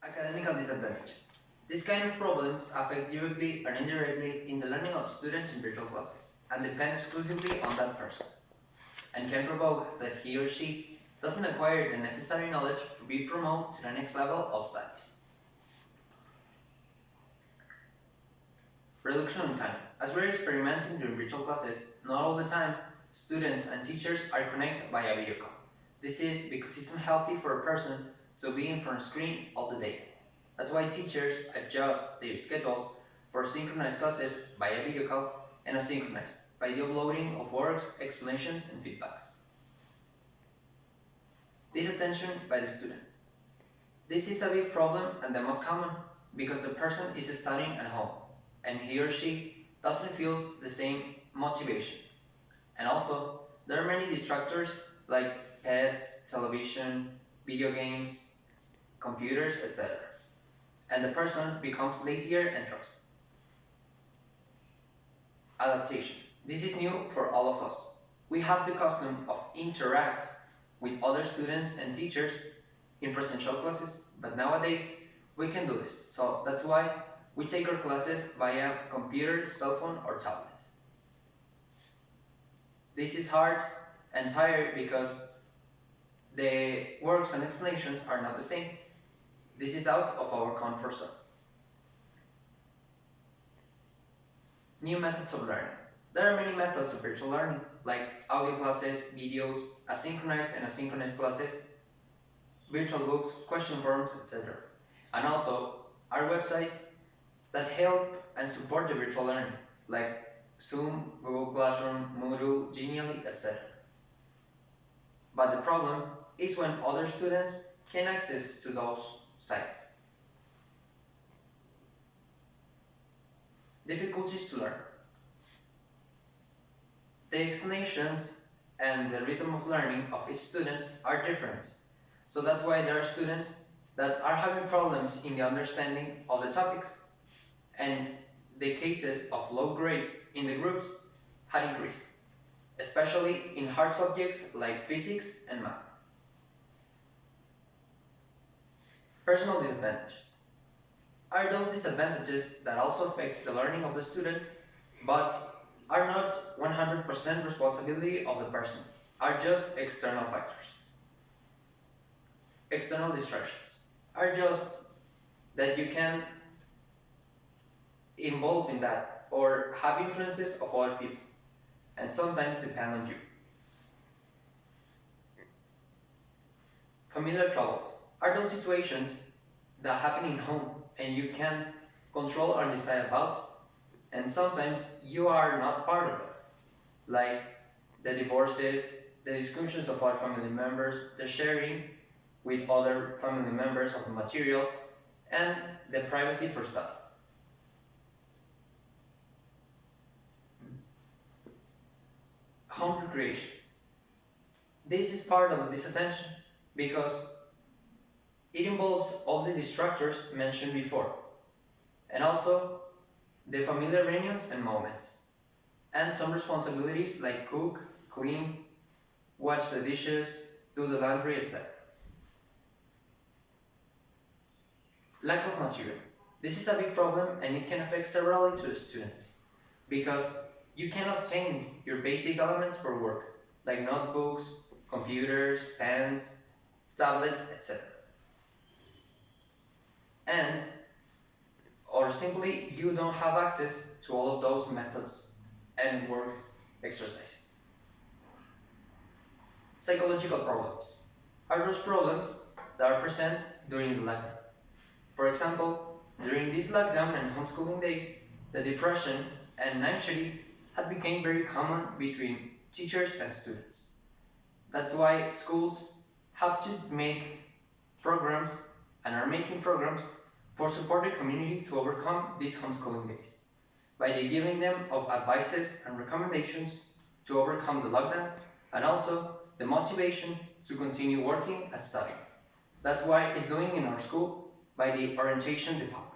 Academic disadvantages. These kind of problems affect directly or indirectly in the learning of students in virtual classes and depend exclusively on that person, and can provoke that he or she doesn't acquire the necessary knowledge to be promoted to the next level of studies. Reduction in time. As we're experimenting during virtual classes, not all the time students and teachers are connected via video call. This is because it's unhealthy for a person to be in front of a screen all the day. That's why teachers adjust their schedules for synchronized classes via video call and asynchronized by the uploading of works, explanations, and feedbacks. Disattention by the student. This is a big problem and the most common because the person is studying at home and he or she doesn't feel the same motivation. And also, there are many distractors like pets, television, video games, computers, etc. And the person becomes lazier and drops. Adaptation. This is new for all of us. We have the custom of interact with other students and teachers in presential classes, but nowadays we can do this. So that's why we take our classes via computer, cell phone, or tablet. This is hard and tired because the works and explanations are not the same. This is out of our comfort zone. New methods of learning. There are many methods of virtual learning, like audio classes, videos, asynchronized and asynchronous classes, virtual books, question forms, etc. And also, our websites that help and support the virtual learning, like Zoom, Google Classroom, Moodle, Genially, etc. But the problem is when other students can access to those sites. Difficulties to learn. The explanations and the rhythm of learning of each student are different. So that's why there are students that are having problems in the understanding of the topics, and the cases of low grades in the groups had increased, especially in hard subjects like physics and math. Personal disadvantages. Are those disadvantages that also affect the learning of the student, but are not 100% responsibility of the person, are just external factors. External distractions are just that you can involve in that or have influences of other people and sometimes depend on you. Familiar troubles are those situations that happen in home and you can't control or decide about, and sometimes you are not part of it, like the divorces, the discussions of our family members, the sharing with other family members of the materials, and the privacy for study. Home recreation. This is part of the disattention because it involves all the distractors mentioned before, and also the familiar reunions and moments, and some responsibilities like cook, clean, wash the dishes, do the laundry, etc. Lack of material. This is a big problem and it can affect severely to the student because you can obtain your basic elements for work, like notebooks, computers, pens, tablets, etc. And or simply you don't have access to all of those methods and work exercises. Psychological problems are those problems that are present during the lockdown. For example, during this lockdown and homeschooling days, the depression and anxiety had become very common between teachers and students. That's why schools have to make programs and are making programs for support the community to overcome these homeschooling days by giving them of advices and recommendations to overcome the lockdown and also the motivation to continue working and studying. That's why it's doing in our school by the orientation department.